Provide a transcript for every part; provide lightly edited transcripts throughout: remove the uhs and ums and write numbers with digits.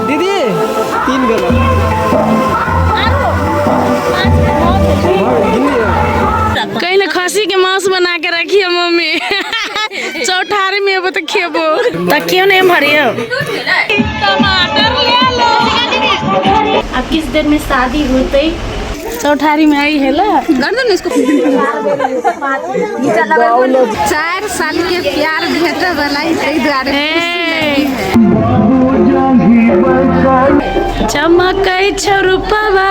दीदी 3 गला कहीं ना खसी के मांस बना के रखिए मम्मी चौठारी में अब तो खेबो तो क्यों नहीं भरियो टमाटर ले लो। अब किस देर में शादी होते चौठारी में आई है ला गर्दन इसको 4 साल के प्यार भेटे वाला इधर चमकै छ रूपवा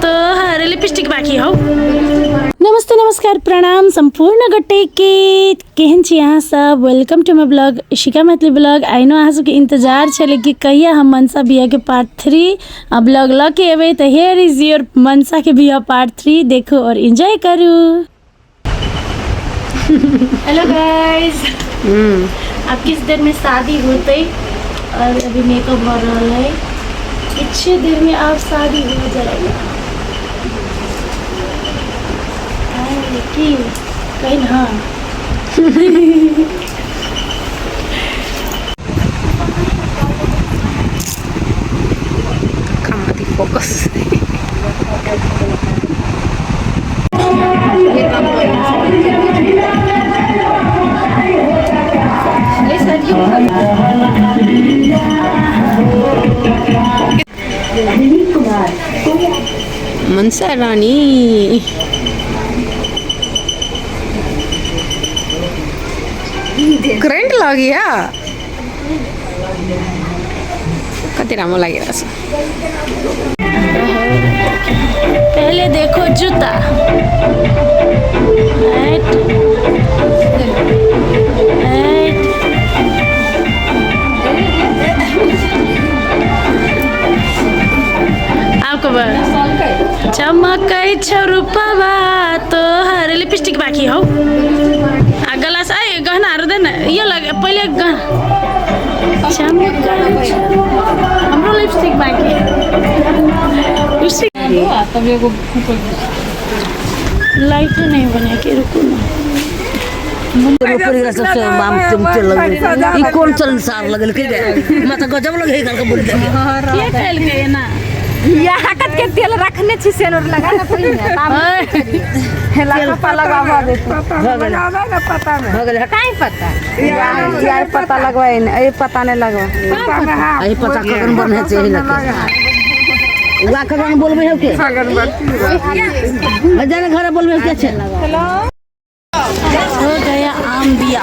तो हर लिपस्टिक बाकी हो। नमस्ते नमस्कार प्रणाम संपूर्ण गट्टे के केहन छी अहाँ सब। Welcome to my blog Ishika Maithili blog. I know अहाँ सबके इंतजार छले कि कहिया हम मनसा बिया के पार्ट 3 ब्लॉग ल के एबे तो हियर इज योर मनसा के बिया पार्ट 3 देखो और एंजॉय करू। हेलो गाइस अब किस देर में शादी होते और अभी मेकअप हो रहा है। कुछ देर में आप शादी हो जाएगा कि कहीं हाँ कमाती फोकस मनसा रानी करेंट लगिया कति राम्रो लागिरहेछ। पहले देखो जूता आपको चमकै छ रूपवा तो हर लिपस्टिक बाकी हो गला से गहनाहरू देन यो लगे पहिले हाम्रो लिपस्टिक बाकी लाइट नहीं बने के रुको कौन चल सार लगल के मैं तो गजब लगे करके बोल दे के कल गए ना या हकत के तेल रखने छी सेनोर लगा ना कोई ना हेला का लगावा दे लगावा ना पता में हो गेल काई पता यार पता लगवाई ना ए पता नहीं लगवा आई पता कौन बन है चाहिए ना वा कौन बोलबे है के जाने घर बोलबे के छे। हेलो हो गया आम बिया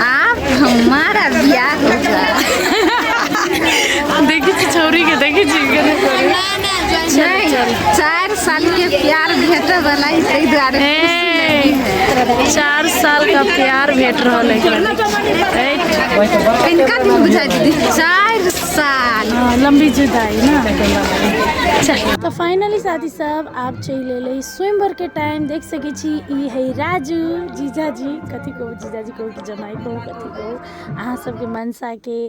आप हमारा बियाह होगा देखी छौरी के देखी नहीं 4 साल के प्यार भेटे वाला इधर 4 साल का प्यार भेट रहा है इनका दिन बुझाई दीदी 4 साल लंबी जुदाई ना। चल तो फाइनली साथी सब आप चले ले स्वयंवर के टाइम देख सके छी ई है राजू जीजाजी कथी को जीजाजी को कि जमाई को कथी को अहाँ सबके मनसा के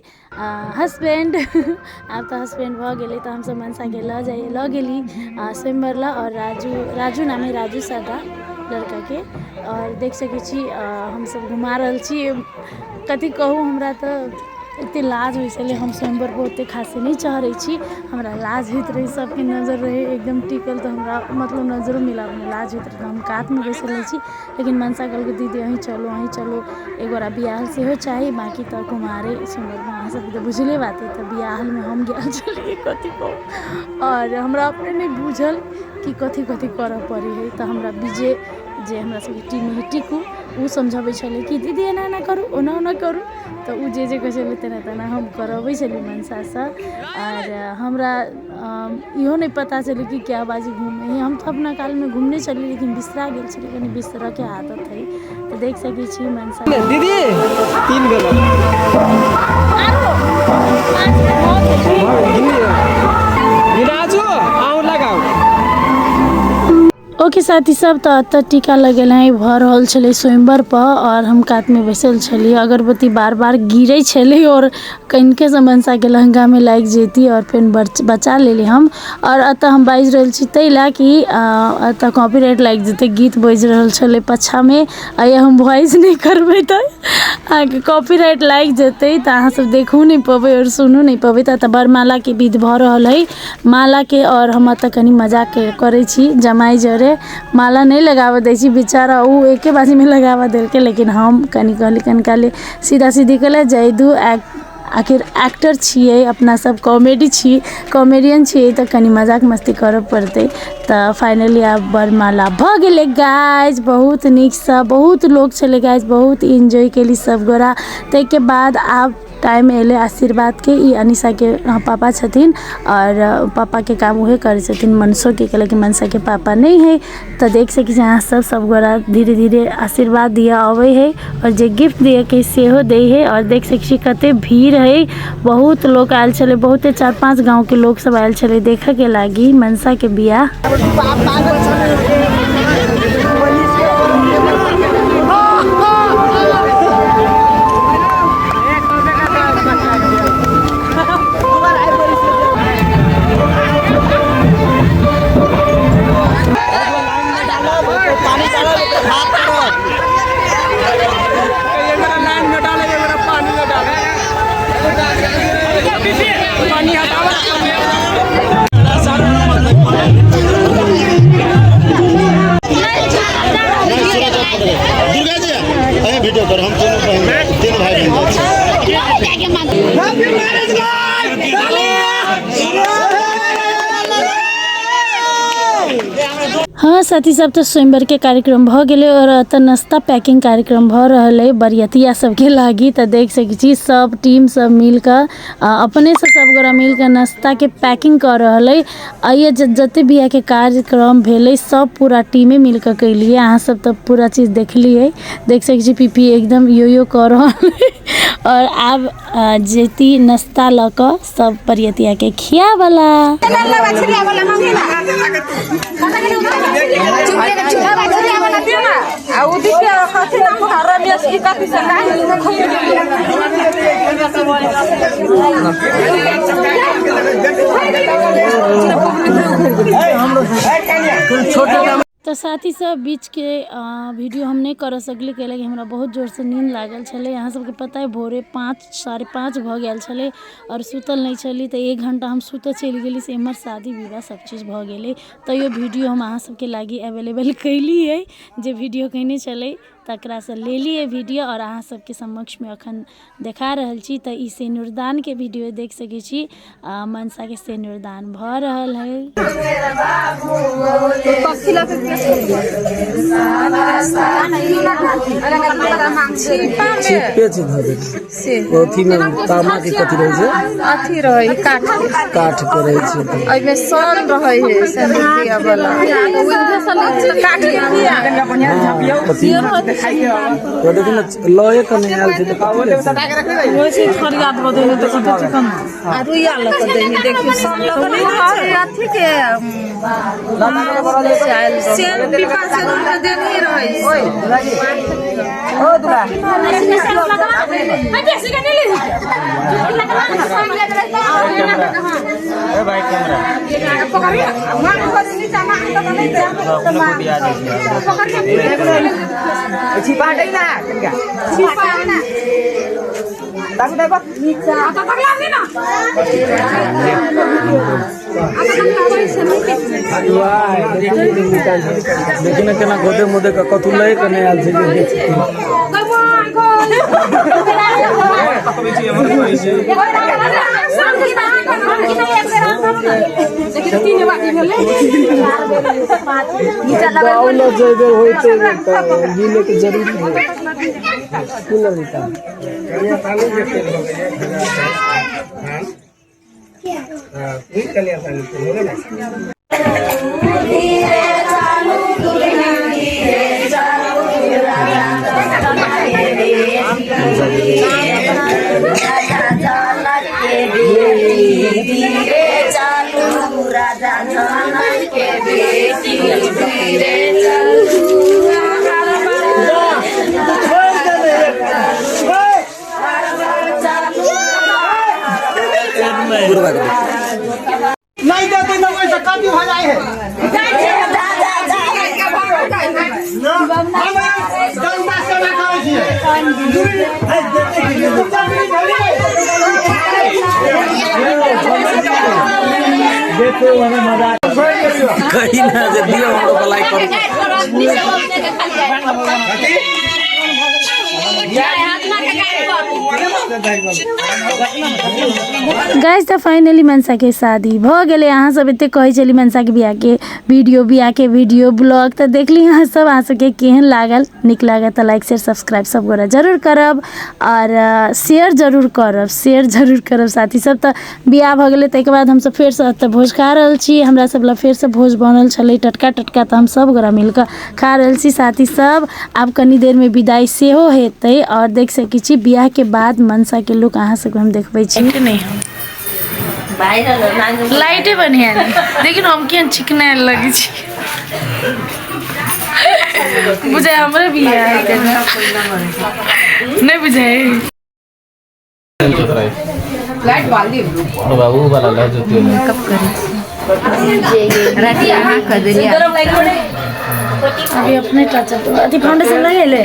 हस्बैंड आप तो हस्बैंड भ गेले तो हम सब मनसा के ल गेली स्वयंवर ला और राजू नाम है राजू सादा लड़का के और देख सके छी हम सब घुमा रहल छी कथी कहूँ हमरा तो इतने लाज हो इसलिए हम स्वयंवर को उतने खासे नहीं चाह रही छी हमरा लाज होत रही सबके नज़र रहे एकदम टिकल तो हमरा मतलब नज़रों मिला लाज होत रहे हम कात में बैसल रही छी लेकिन मनसा कल के दीदी अहीं चलो एक बार बियाह से हो चाहे बाकी तो कुमारे स्वयंवर में अहाँ सब तो बुझले बात है तो बियाह में हम गया चलिए कथी को और हमरा अपने नहीं बुझल कि कथी करऽ पड़ी है तो हमरा बीजे जे हमरा सबके टीम में टिकू वो समझाबै छले कि दीदी एना करू ओना करू तो उ जे कहे छले तेना हम करबै छली मनसा से और हमरा इहो नहीं पता चले कि क्या बाजी घूमे हम तो अपना काल में घूमने चली लेकिन बिसरा गेल छली कनी बिसरा के आदत है तो देख सके छी मनसा दीदी 3 गला राजू आउ लगाओ ओके साथी सब तो अत टीका लगल है भर रहल छले स्वयंवर पर और हम कात में बैसल छली अगरबत्ती बार बार गिरे छले और कनके से मनसा के लहंगा में लाग जेती और फिर बचा लेली हम और अत हम बाज रहल छी तैला कि अत कॉपीराइट लाग जेते गीत बज रहल छले पछा में आ हम वॉइस नहीं करबे तो आगे कॉपीराइट लाग जेते तो अहाँ सब देखू नहीं पबे और सुनू नहीं पबे त बरमाला के विध भ रहल है माला के और हम अत कनी मजाक करे छी जमाई जरे माला नहीं लगावा दै छी बेचारा उ एके बाजी में लगावा देल के लेकिन हम कनी कहली कनकाले सीधा सीधी कले जैदू आखिर एक्टर छिए अपना सब कॉमेडी छी कॉमेडियन छिए तो कनी मजाक मस्ती करे पड़ते तो फाइनली अब बरमाला भ गेले गाइज बहुत निक सा बहुत लोग चले गाइज बहुत एंजॉय केली सब गोरा ते के बाद आप टाइम एले आशीर्वाद के ई अनिशा के पापा छथिन और पापा के काम उहे करे छथिन मनसो के लेकिन मनसा के पापा नहीं है तो देख सकी यहाँ सब गोरा धीरे धीरे आशीर्वाद दिया आवे है और जे गिफ्ट दिए के सेहो दे है और देख सकी कते भीड़ है बहुत लोग आयल चले बहुत 4-5 गांव के लोग सब आयल चले देखे के लागी मनसा के बियाह। वीडियो कर हम तीनों भाई हाँ साथी सब तो स्वयंवर के कार्यक्रम भ गेले और अत नाश्ता पैकिंग कार्यक्रम भ रहल है बरियतिया सबके लागी तो देख सकी छी सब टीम सब मिलकर अपने से सब गोरा मिलकर नाश्ता के पैकिंग कर रहल है आइए जते बियाह के कार्यक्रम भेले सब पूरा टीमे मिलकर कैलिए अहाँ सब तो पूरा चीज़ देखलिए देख सकी छी पीपी एकदम यो कर रहल और अब जेती नाश्ता लक सब बरियतिया के खिया वाला तो साथी सब बीच के वीडियो हम नहीं कर सकली कैला हमरा बहुत जोर से नींद लागल छले यहाँ सबके पता है भोरे 5-5:30 भ गेल छले और सुतल नहीं छली तो 1 घंटा हम सुते चली गेली से हमर शादी विवाह सब चीज़ भ गेले तो ये वीडियो हम अहाँ सबके लागी अवेलेबल कैली है जे वीडियो कहने चले तकरा से ले लिए वीडियो और अहाँ सबके समक्ष में अखन देखा रहल छी तो ई सेनुरदान के वीडियो देख सके छी मनसा के सेनुरदान भ रहल है। अथी में तामा के कथी रहे छै अथी रहे काठ के रहे छै ओइ में सन रहे है सनकिया वाला उधर से काट के किया तो देखो ना लए कने आयल छै तो वैसे फरियाद बदे तो सब चिकन आ रुइया लग दे देखियो सन लगल है अथी के सेन पीपा से दूर दे नहीं रहे ओ दुला ए भाई कैमरा पकड़िए मन को नीचे ना तो नहीं छिपा दे ना छिपा ना ताकू देखो नीचे आता पकड़ा नहीं ना लेकिन केना गोदे मोदे का कतु लय कने आयल छै राजा जनक के बेटी नहीं देते ना कोई कभी हो जाए है कहीं ना दिया हम लोग लाइक गाइस तो फाइनली मनसा के शादी भ गेले। अहाँ सब एते कहे चली मनसा के बियाह के वीडियो ब्लॉग तो देखली अहाँ सब। अहाँ सबके केहन लागल, निक लागल तो लाइक शेयर सब्सक्राइब सब गोरा जरूर करब और शेयर जरूर करब साथी सब। तो बियाह भ गेले तै के बाद हम सब फेर से त भोज खा रहल छी। हमरा सब ला फेर से भोज बनल छलै टटका तो हम सब गोरा मिलकर खा रहल छी साथी सब। आब कनी देर में विदाई सेहो हेतै और देख सकै छी बियाह के बाद मनसा के लुक अहाँ सबके हम देखबै छी कि नहीं। हम लाइटे बढ़िया नहीं लेकिन हम केहन चिकना लगे छी बुझे हमरे बियाह नहीं बुझे लाइट बाल्दी बाबू वाला ला जो कब करे राती आहा कर देलिए अभी अपने टच अथी फाउंडेशन लगे ले।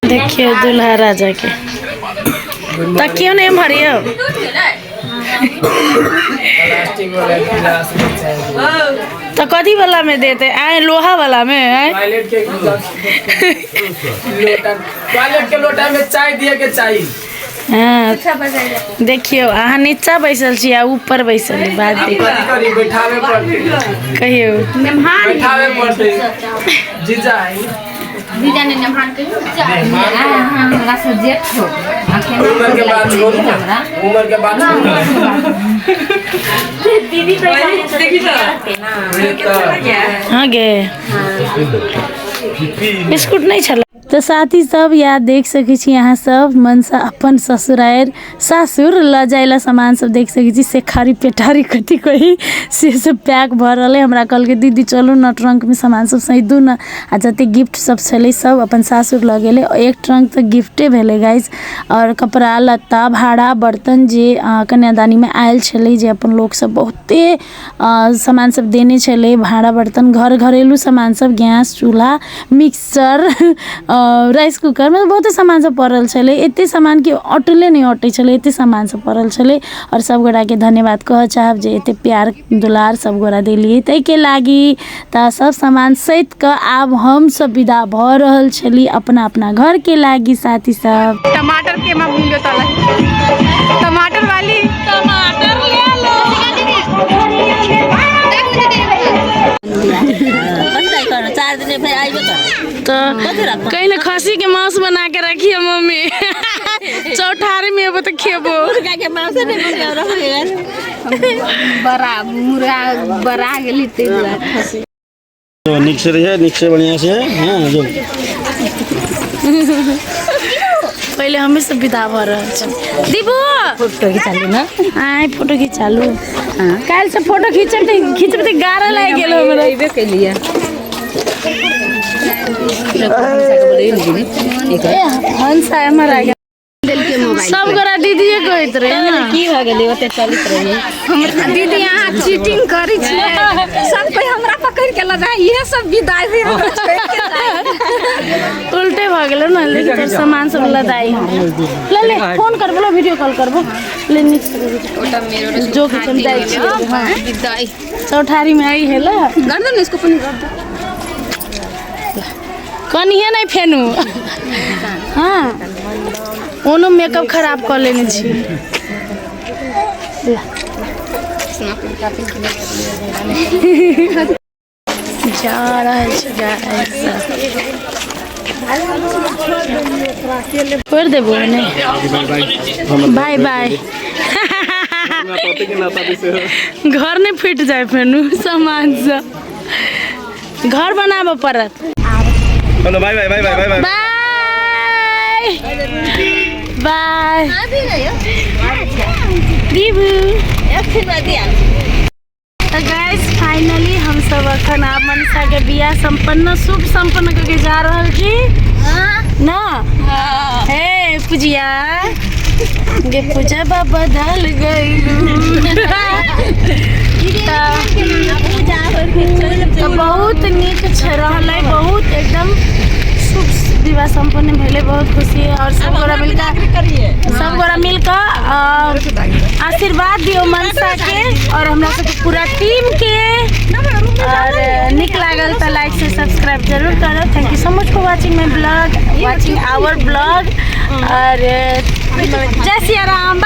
देखिए दूल्हा राजा के तो क्यों नहीं भरियो तो कथी वाला में देते आए लोहा वाला में आए टॉयलेट के लोटा में चाय दिए के चाहिए। हाँ देखियो अहाँ नीचा बैसल छी आ ऊपर बैसल बात बैठावे पड़ते कहियो बैठावे पड़ते जीजा ने नमहान कहियो हमरा से जेठ हो उम्र के बाद छोड़ू ना उम्र के बाद दीदी तो देखी ना हाँ गे बिस्कुट नहीं छला। तो साथी सब या देख सकै छी यहाँ सब मनसा अपन ससुरायर सासुर ल जाइला सामान सब देख सकै छी सेखारी पेठारी कथी कही से सब पैक भरल है। हमरा कहल के दीदी चलू न ट्रंक में सामान सब सही दू न आ जते गिफ्ट सब छले सब अपन सासुर ल गेले। एक ट्रंक तो गिफ्टे भेले गाइस और कपड़ा लत्ता भाड़ा बर्तन जे कन्यादानी में आयल छले जे अपन लोग सब बहुते सामान सब देने छले भाड़ा बर्तन घरेलू सामान सब गैस चूल्हा मिक्सर राइस कुकर में बहुत सामान सब पड़ल छले। एते सामान के अटले नहीं अटे छले एते सामान सब पड़ल छले और सब गोरा के धन्यवाद कह चाहब जे एते प्यार दुलार सब गोरा देलिए तै के लागी। त सब सामान सहित क आब हम सब विदा भ रहल छली अपना अपना घर के लागी साथी सब। टमाटर के मैं भूल गया टमाटर वाली टमाटर ले लो तो कहीं ना खसी के मांस बना के रखिए मम्मी चौठारी में अब तो खेबो बड़ा मुर्गा बड़ा गेली ते खसी तो निक से रहे निक से बढ़िया से हां जो पहले हमें सब विदा भ रहल छ दीबू फोटो खिचालू ना आइ फोटो खिचालू काल से फोटो खिचबे गारा लाग गेल हमरा इबे के लिए हंसा हमारा सब गोरा दीदीए कहत रहे की हो गेलै ओते चलित रही हम दीदी यहाँ चीटिंग करी छै सब कोई हमरा पकड़ के लगा ये सब विदाई दे उल्टे भ गेल न लेकिन तोर सामान सब लदाई ले फोन करबो लो वीडियो कॉल करबो ले नीचे ओटा मेरो जो कि चल जाई छै हां विदाई चौठारी में आई है ला कर दो इसको पनि कर दो कनिए नहीं फेनू हाँ ओनो मेकअप खराब कर लेने छी जा रहल छी कर देबो नहीं बाय बाय घर नहीं फिट जाए फेनू सामान सब घर बनाबो पड़त। Hello bye bye bye bye bye bye दीबू तो गाइस फाइनली हम सब अखन आप मनसा के बियाह संपन्न शुभ संपन्न करके जा रहल छी ना हे पूजिया गे पूजा बाबा बदल तो बहुत नीक रहलै, बहुत एकदम शुभ विवाह संपन्न भेले, बहुत खुशी है। और सब गोरा मिलकर और आशीर्वाद दियो मनसा के और हमरा सबके पूरा टीम के। और निक लागल तो लाइक से सब्सक्राइब जरूर करो। Thank you so much for watching my blog, watching our blog. और जय सिया राम।